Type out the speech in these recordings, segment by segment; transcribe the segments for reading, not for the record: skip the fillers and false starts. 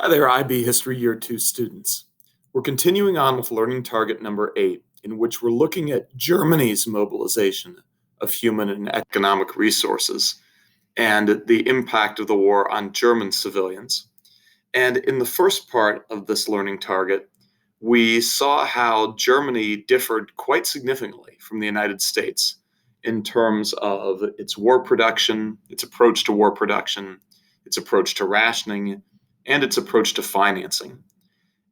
Hi there, IB History Year 2 students. We're continuing on with learning target number 8, in which we're looking at Germany's mobilization of human and economic resources and the impact of the war on German civilians. And in the first part of this learning target, we saw how Germany differed quite significantly from the United States in terms of its war production, its approach to war production, its approach to rationing, and its approach to financing.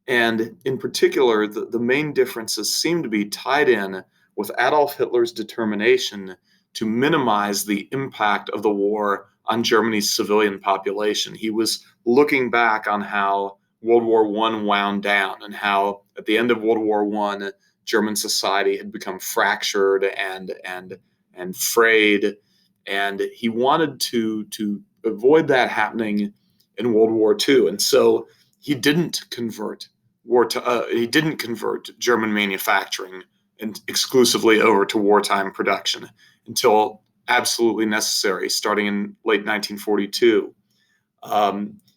And in particular, the main differences seem to be tied in with Adolf Hitler's determination to minimize the impact of the war on Germany's civilian population. He was looking back on how World War I wound down and how at the end of World War I, German society had become fractured and frayed. And he wanted to avoid that happening in World War II. And so he didn't convert German manufacturing exclusively over to wartime production until absolutely necessary, starting in late 1942.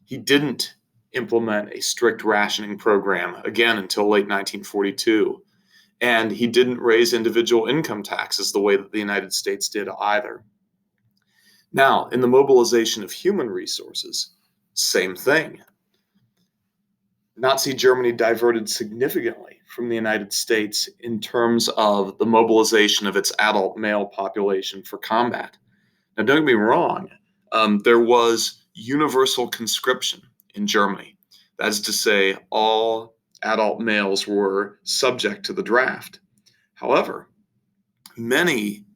He didn't implement a strict rationing program again until late 1942. And he didn't raise individual income taxes the way that the United States did either. Now, in the mobilization of human resources, same thing. Nazi Germany diverted significantly from the United States in terms of the mobilization of its adult male population for combat. Now, don't get me wrong, there was universal conscription in Germany. That is to say, all adult males were subject to the draft. However, many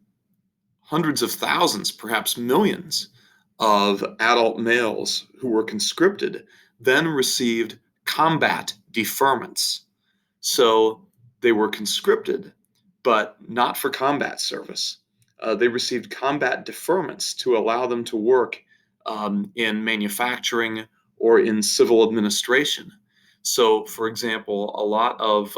hundreds of thousands, perhaps millions, of adult males who were conscripted then received combat deferments. So they were conscripted, but not for combat service. They received combat deferments to allow them to work in manufacturing or in civil administration. So, for example, a lot of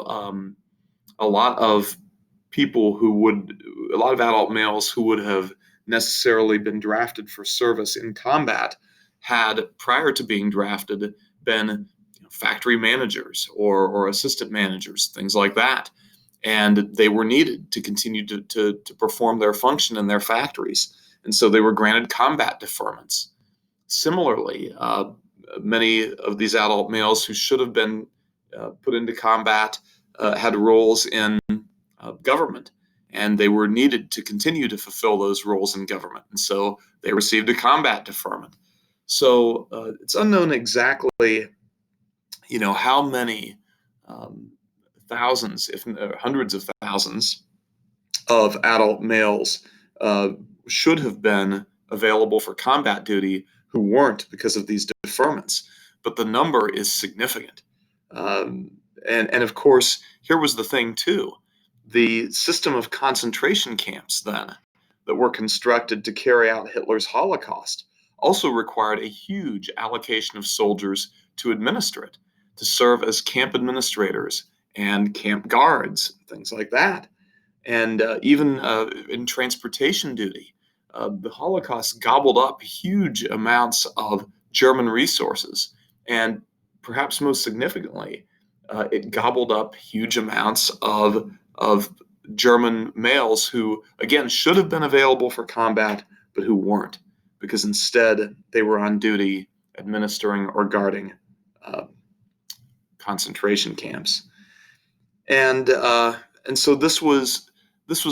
adult males who would have necessarily been drafted for service in combat had, prior to being drafted, been factory managers or assistant managers, things like that. And they were needed to continue to perform their function in their factories. And so they were granted combat deferments. Similarly, many of these adult males who should have been put into combat had roles in government, and they were needed to continue to fulfill those roles in government. And so they received a combat deferment. So it's unknown exactly how many thousands, if hundreds of thousands, of adult males should have been available for combat duty who weren't because of these deferments. But the number is significant. And of course, here was the thing too. The system of concentration camps then that were constructed to carry out Hitler's Holocaust also required a huge allocation of soldiers to administer it, to serve as camp administrators and camp guards, things like that. And even in transportation duty, the Holocaust gobbled up huge amounts of German resources. And perhaps most significantly, it gobbled up huge amounts of German males who, again, should have been available for combat, but who weren't, because instead they were on duty administering or guarding concentration camps. And so this was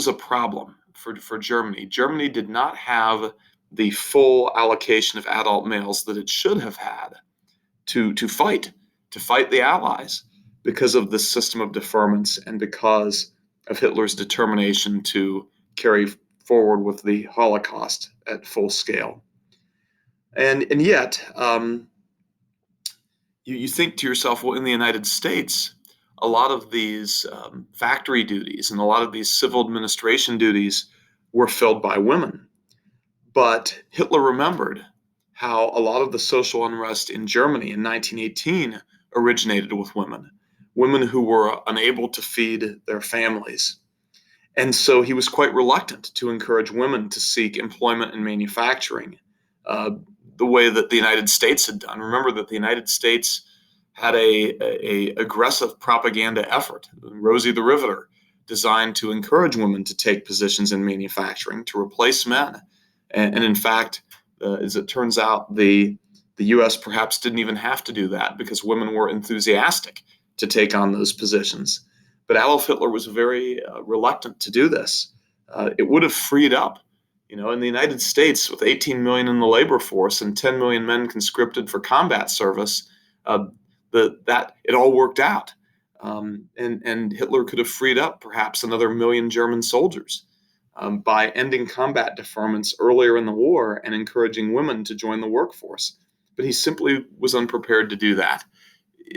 a problem for Germany. Germany did not have the full allocation of adult males that it should have had to fight the Allies because of this system of deferments and because of Hitler's determination to carry forward with the Holocaust at full scale. And yet, you think to yourself, well, in the United States, a lot of these factory duties and a lot of these civil administration duties were filled by women. But Hitler remembered how a lot of the social unrest in Germany in 1918 originated with women who were unable to feed their families. And so he was quite reluctant to encourage women to seek employment in manufacturing the way that the United States had done. Remember that the United States had a aggressive propaganda effort, Rosie the Riveter, designed to encourage women to take positions in manufacturing to replace men. And in fact, as it turns out, the U.S. perhaps didn't even have to do that because women were enthusiastic to take on those positions. But Adolf Hitler was very reluctant to do this. It would have freed up, in the United States with 18 million in the labor force and 10 million men conscripted for combat service. Uh, that it all worked out, and Hitler could have freed up perhaps another million German soldiers by ending combat deferments earlier in the war and encouraging women to join the workforce. But he simply was unprepared to do that.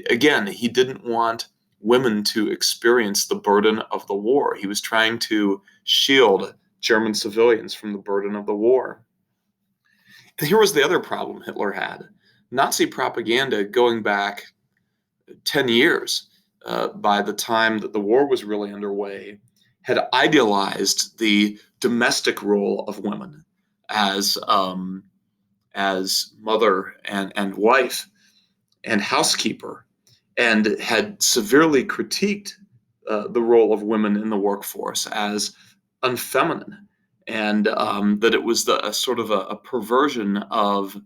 Again, he didn't want women to experience the burden of the war. He was trying to shield German civilians from the burden of the war. And here was the other problem Hitler had. Nazi propaganda going back 10 years, by the time that the war was really underway, had idealized the domestic role of women as mother and wife and housekeeper, and had severely critiqued the role of women in the workforce as unfeminine, and that it was a sort of a perversion of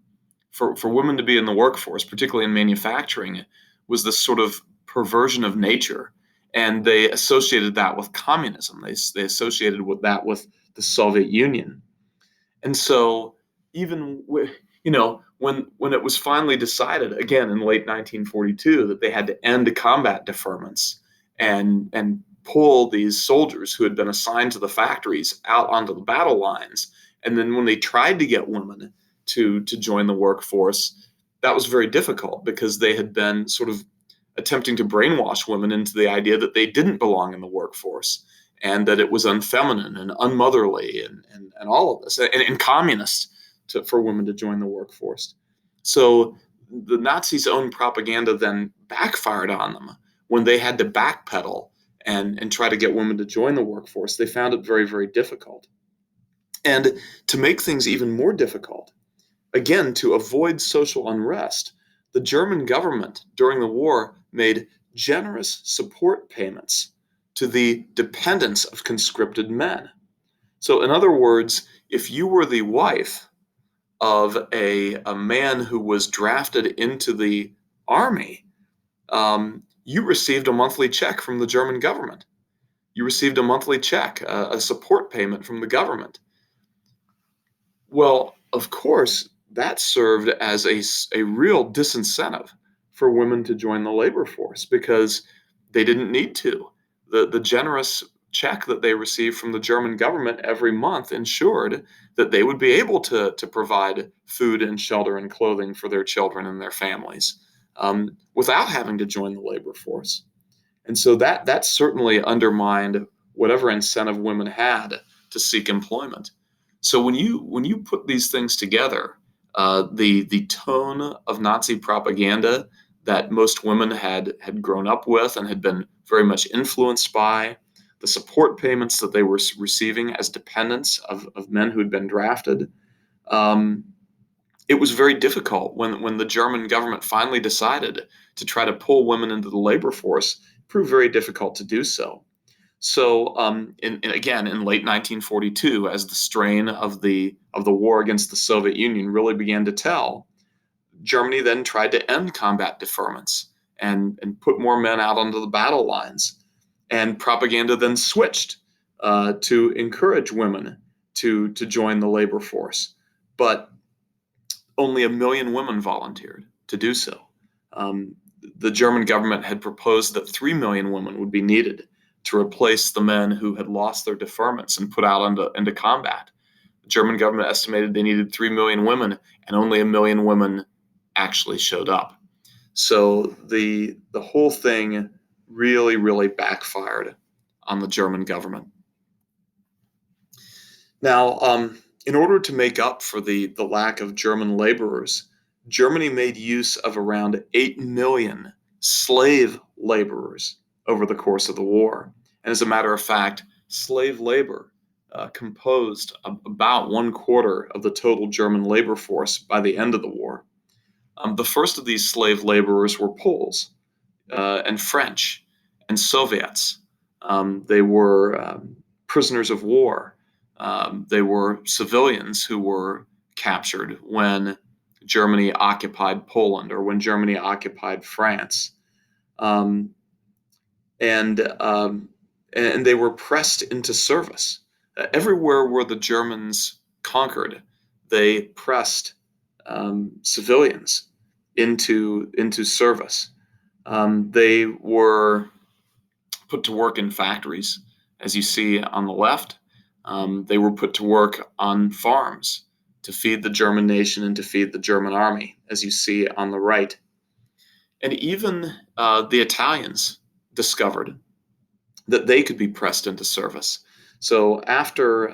for women to be in the workforce, particularly in manufacturing, was this sort of perversion of nature. And they associated that with communism. They associated with that with the Soviet Union. And so even when it was finally decided again in late 1942 that they had to end combat deferments and pull these soldiers who had been assigned to the factories out onto the battle lines, and then when they tried to get women to join the workforce, that was very difficult because they had been sort of attempting to brainwash women into the idea that they didn't belong in the workforce and that it was unfeminine and unmotherly and all of this, and communist for women to join the workforce. So the Nazis' own propaganda then backfired on them when they had to backpedal and try to get women to join the workforce. They found it very, very difficult. And to make things even more difficult, again, to avoid social unrest, the German government during the war made generous support payments to the dependents of conscripted men. So, in other words, if you were the wife of a man who was drafted into the army, you received a monthly check from the German government. You received a monthly check, a support payment from the government. Well, of course, that served as a real disincentive for women to join the labor force because they didn't need to. The generous check that they received from the German government every month ensured that they would be able to provide food and shelter and clothing for their children and their families without having to join the labor force. And so that certainly undermined whatever incentive women had to seek employment. So when you put these things together, the tone of Nazi propaganda that most women had grown up with and had been very much influenced by, the support payments that they were receiving as dependents of men who had been drafted, um, it was very difficult when the German government finally decided to try to pull women into the labor force. It proved very difficult to do so. So, again, in late 1942, as the strain of the war against the Soviet Union really began to tell, Germany then tried to end combat deferments and put more men out onto the battle lines. And propaganda then switched to encourage women to join the labor force. But only 1 million women volunteered to do so. The German government had proposed that 3 million women would be needed to replace the men who had lost their deferments and put out into combat. The German government estimated they needed 3 million women, and only 1 million women actually showed up. So the whole thing really, really backfired on the German government. Now, in order to make up for the lack of German laborers, Germany made use of around 8 million slave laborers over the course of the war. And as a matter of fact, slave labor composed about 1/4 of the total German labor force by the end of the war. The first of these slave laborers were Poles and French and Soviets. They were prisoners of war. They were civilians who were captured when Germany occupied Poland or when Germany occupied France. Um, and and they were pressed into service. Everywhere where the Germans conquered, they pressed civilians into service. They were put to work in factories, as you see on the left. They were put to work on farms to feed the German nation and to feed the German army, as you see on the right. And even the Italians discovered that they could be pressed into service. So after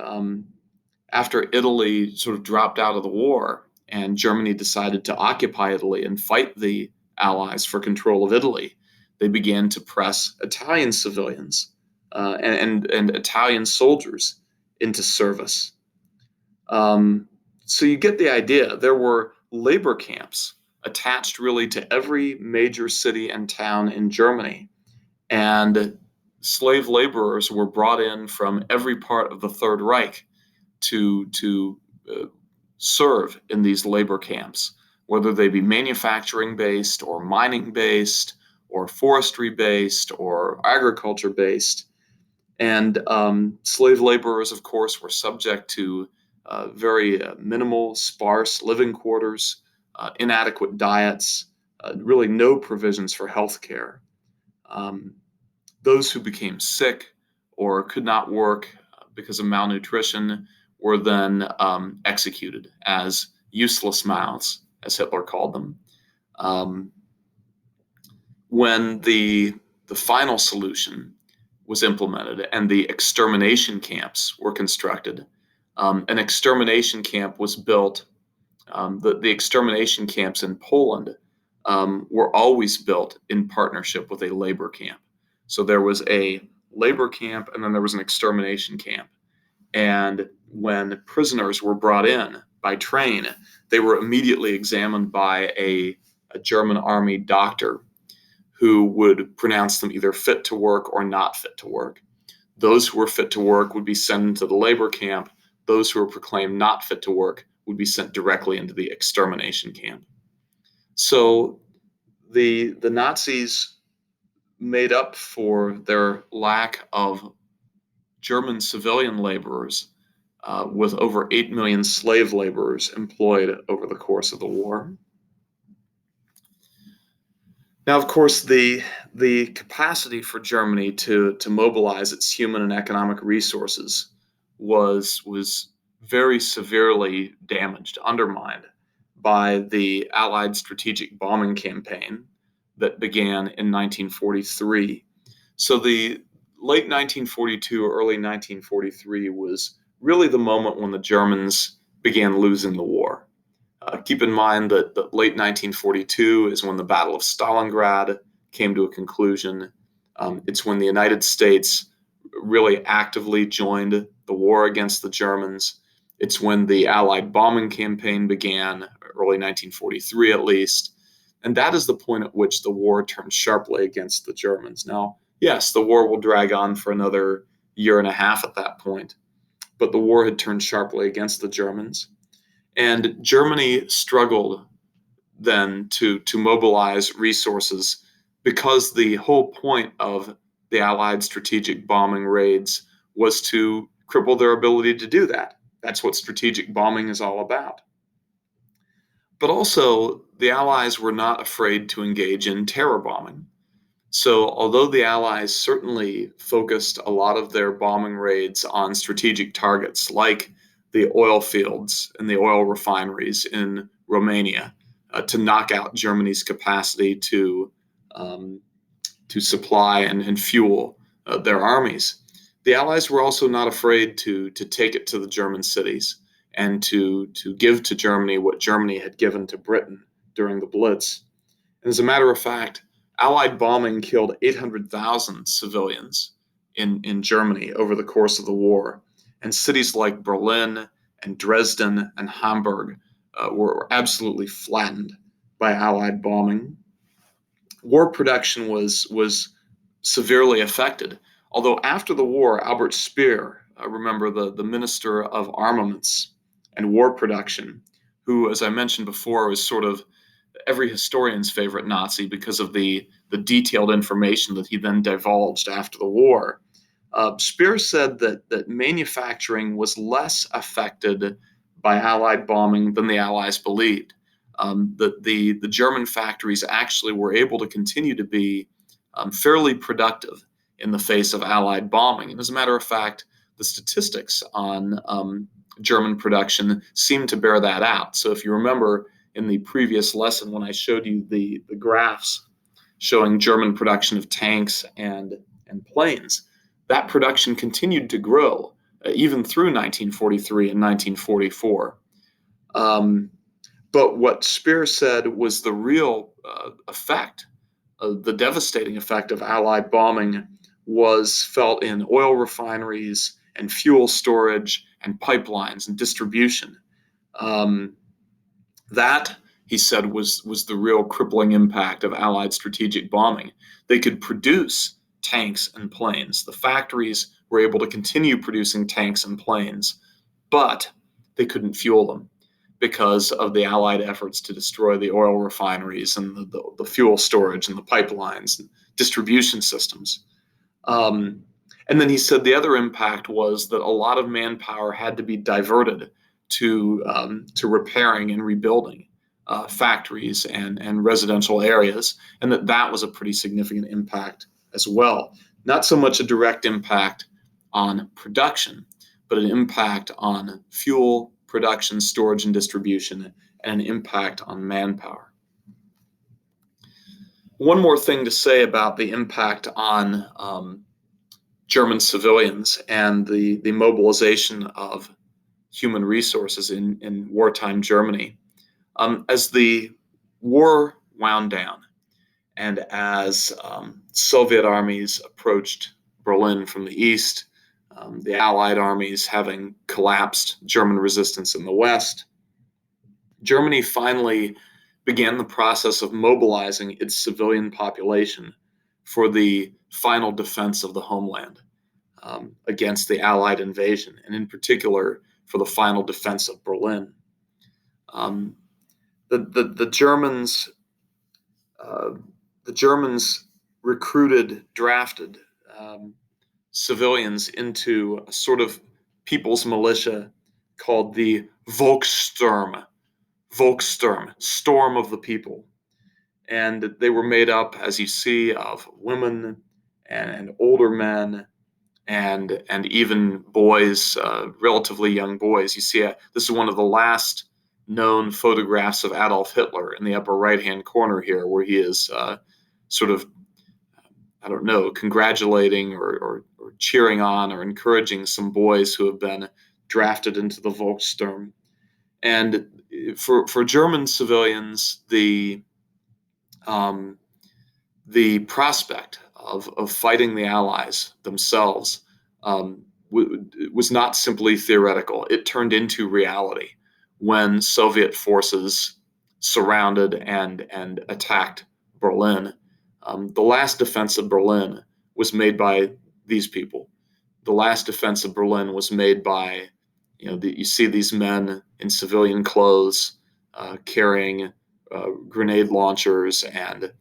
Italy sort of dropped out of the war and Germany decided to occupy Italy and fight the Allies for control of Italy, they began to press Italian civilians and Italian soldiers into service. So you get the idea. There were labor camps attached really to every major city and town in Germany, and slave laborers were brought in from every part of the Third Reich to serve in these labor camps, whether they be manufacturing based or mining based or forestry based or agriculture based. And slave laborers, of course, were subject to very minimal, sparse living quarters, inadequate diets, really no provisions for health care. Um, those who became sick or could not work because of malnutrition were then executed as useless mouths, as Hitler called them. Um, when the final solution was implemented and the extermination camps were constructed, an extermination camp was built. The extermination camps in Poland were always built in partnership with a labor camp. So there was a labor camp and then there was an extermination camp. And when prisoners were brought in by train, they were immediately examined by a German army doctor who would pronounce them either fit to work or not fit to work. Those who were fit to work would be sent into the labor camp. Those who were proclaimed not fit to work would be sent directly into the extermination camp. So the Nazis made up for their lack of German civilian laborers with over 8 million slave laborers employed over the course of the war. Now, of course, the capacity for Germany to mobilize its human and economic resources was very severely damaged, undermined by the Allied strategic bombing campaign that began in 1943. So the late 1942 or early 1943 was really the moment when the Germans began losing the war. Keep in mind that late 1942 is when the Battle of Stalingrad came to a conclusion. It's when the United States really actively joined the war against the Germans. It's when the Allied bombing campaign began, early 1943 at least. And that is the point at which the war turned sharply against the Germans. Now, yes, the war will drag on for another year and a half at that point, but the war had turned sharply against the Germans. And Germany struggled then to mobilize resources because the whole point of the Allied strategic bombing raids was to cripple their ability to do that. That's what strategic bombing is all about. But also, the Allies were not afraid to engage in terror bombing. So, although the Allies certainly focused a lot of their bombing raids on strategic targets like the oil fields and the oil refineries in Romania to knock out Germany's capacity um, to supply and fuel their armies, the Allies were also not afraid to take it to the German cities and to give to Germany what Germany had given to Britain during the Blitz. And as a matter of fact, Allied bombing killed 800,000 civilians in Germany over the course of the war. And cities like Berlin and Dresden and Hamburg were absolutely flattened by Allied bombing. War production was severely affected. Although after the war, Albert Speer, remember the Minister of Armaments and War Production, who, as I mentioned before, was sort of every historian's favorite Nazi because of the detailed information that he then divulged after the war. Speer said that manufacturing was less affected by Allied bombing than the Allies believed. That the German factories actually were able to continue to be fairly productive in the face of Allied bombing. And as a matter of fact, the statistics on German production seem to bear that out. So if you remember in the previous lesson when I showed you the graphs showing German production of tanks and planes, that production continued to grow even through 1943 and 1944. But what Speer said was the real effect, the devastating effect of Allied bombing was felt in oil refineries and fuel storage and pipelines and distribution. That, he said, was the real crippling impact of Allied strategic bombing. They could produce tanks and planes. The factories were able to continue producing tanks and planes, but they couldn't fuel them because of the Allied efforts to destroy the oil refineries and the fuel storage and the pipelines and distribution systems. And then he said the other impact was that a lot of manpower had to be diverted to repairing and rebuilding factories and residential areas, and that was a pretty significant impact as well. Not so much a direct impact on production, but an impact on fuel production, storage, and distribution, and an impact on manpower. One more thing to say about the impact on German civilians and the mobilization of human resources in wartime Germany. As the war wound down and as Soviet armies approached Berlin from the east, the Allied armies having collapsed German resistance in the west, Germany finally began the process of mobilizing its civilian population for the final defense of the homeland against the Allied invasion, and in particular for the final defense of Berlin. The Germans recruited, drafted civilians into a sort of people's militia called the Volkssturm, storm of the people. And they were made up, as you see, of women and older men and even boys, relatively young boys. You see, this is one of the last known photographs of Adolf Hitler in the upper right-hand corner here, where he is sort of, I don't know, congratulating or cheering on or encouraging some boys who have been drafted into the Volkssturm. And for German civilians, the prospect of fighting the Allies themselves was not simply theoretical. It turned into reality when Soviet forces surrounded and attacked Berlin. The last defense of Berlin was made by these people. The last defense of Berlin was made by, you see these men in civilian clothes carrying grenade launchers and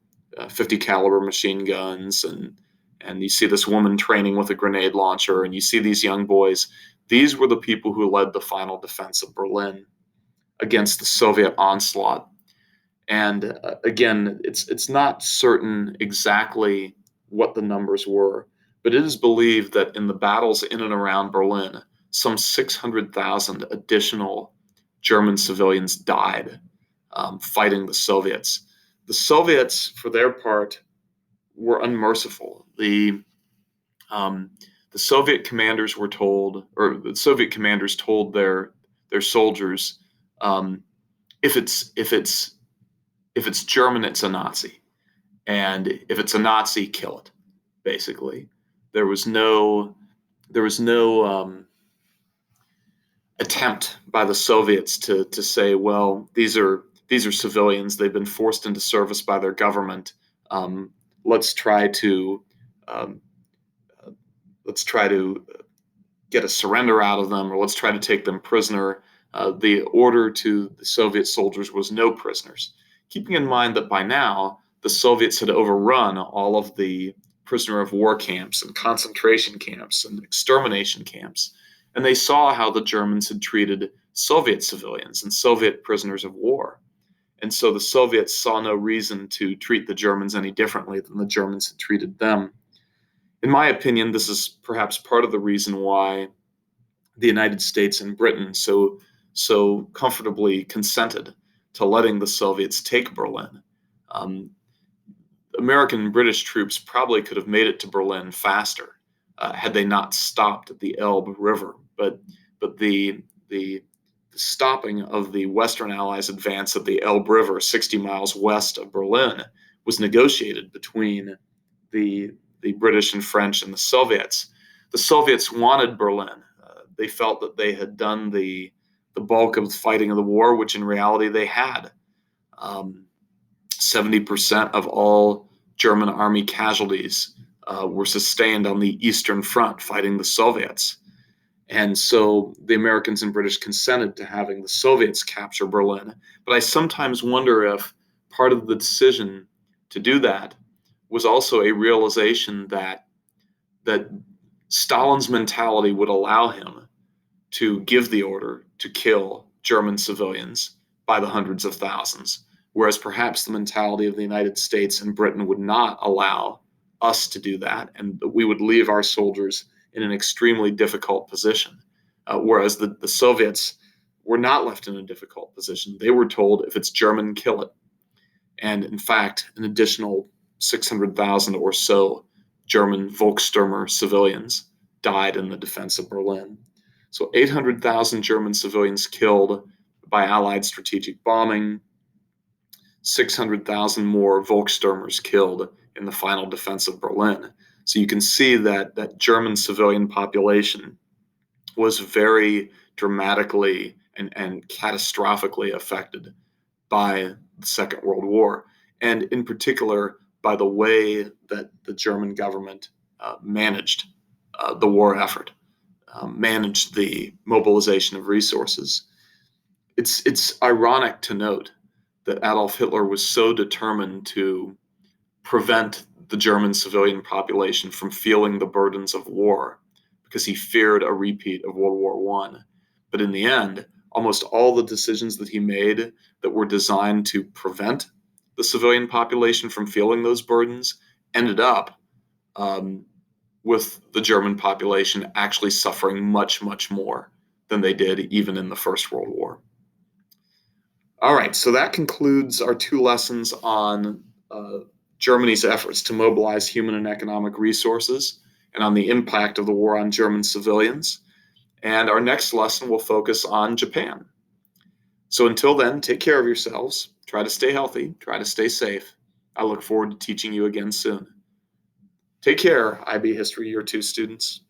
50 caliber machine guns, and you see this woman training with a grenade launcher, and you see these young boys. These were the people who led the final defense of Berlin against the Soviet onslaught. And again, it's not certain exactly what the numbers were, but it is believed that in the battles in and around Berlin, some 600,000 additional German civilians died fighting the Soviets. The Soviets, for their part, were unmerciful. The Soviet commanders were told, or the Soviet commanders told their soldiers, if it's German, it's a Nazi, and if it's a Nazi, kill it. Basically, there was no attempt by the Soviets to say, well, these are these are civilians. They've been forced into service by their government. Um, let's try to um, let's try to get a surrender out of them, or let's try to take them prisoner. The order to the Soviet soldiers was no prisoners, keeping in mind that by now the Soviets had overrun all of the prisoner of war camps and concentration camps and extermination camps, and they saw how the Germans had treated Soviet civilians and Soviet prisoners of war. And so the Soviets saw no reason to treat the Germans any differently than the Germans had treated them. In my opinion, this is perhaps part of the reason why the United States and Britain so comfortably consented to letting the Soviets take Berlin. Um, American and British troops probably could have made it to Berlin faster had they not stopped at the Elbe River. But the stopping of the Western Allies' advance at the Elbe River, 60 miles west of Berlin, was negotiated between the the British and French and the Soviets. The Soviets wanted Berlin. They felt that they had done the bulk of the fighting of the war, which in reality they had. 70% of all German army casualties were sustained on the Eastern Front fighting the Soviets. And so the Americans and British consented to having the Soviets capture Berlin. But I sometimes wonder if part of the decision to do that was also a realization that Stalin's mentality would allow him to give the order to kill German civilians by the hundreds of thousands, whereas perhaps the mentality of the United States and Britain would not allow us to do that, and that we would leave our soldiers in an extremely difficult position. Whereas the Soviets were not left in a difficult position. They were told, if it's German, kill it. And in fact, an additional 600,000 or so German Volkssturmer civilians died in the defense of Berlin. So 800,000 German civilians killed by Allied strategic bombing, 600,000 more Volkssturmers killed in the final defense of Berlin. So you can see that German civilian population was very dramatically and catastrophically affected by the Second World War, and in particular by the way that the German government managed the war effort, managed the mobilization of resources. It's ironic to note that Adolf Hitler was so determined to prevent the German civilian population from feeling the burdens of war because he feared a repeat of World War I. But in the end, almost all the decisions that he made that were designed to prevent the civilian population from feeling those burdens ended up with the German population actually suffering much, much more than they did even in the First World War. All right, so that concludes our two lessons on Germany's efforts to mobilize human and economic resources and on the impact of the war on German civilians. And our next lesson will focus on Japan. So until then, take care of yourselves, try to stay healthy, try to stay safe. I look forward to teaching you again soon. Take care, IB History Year 2 students.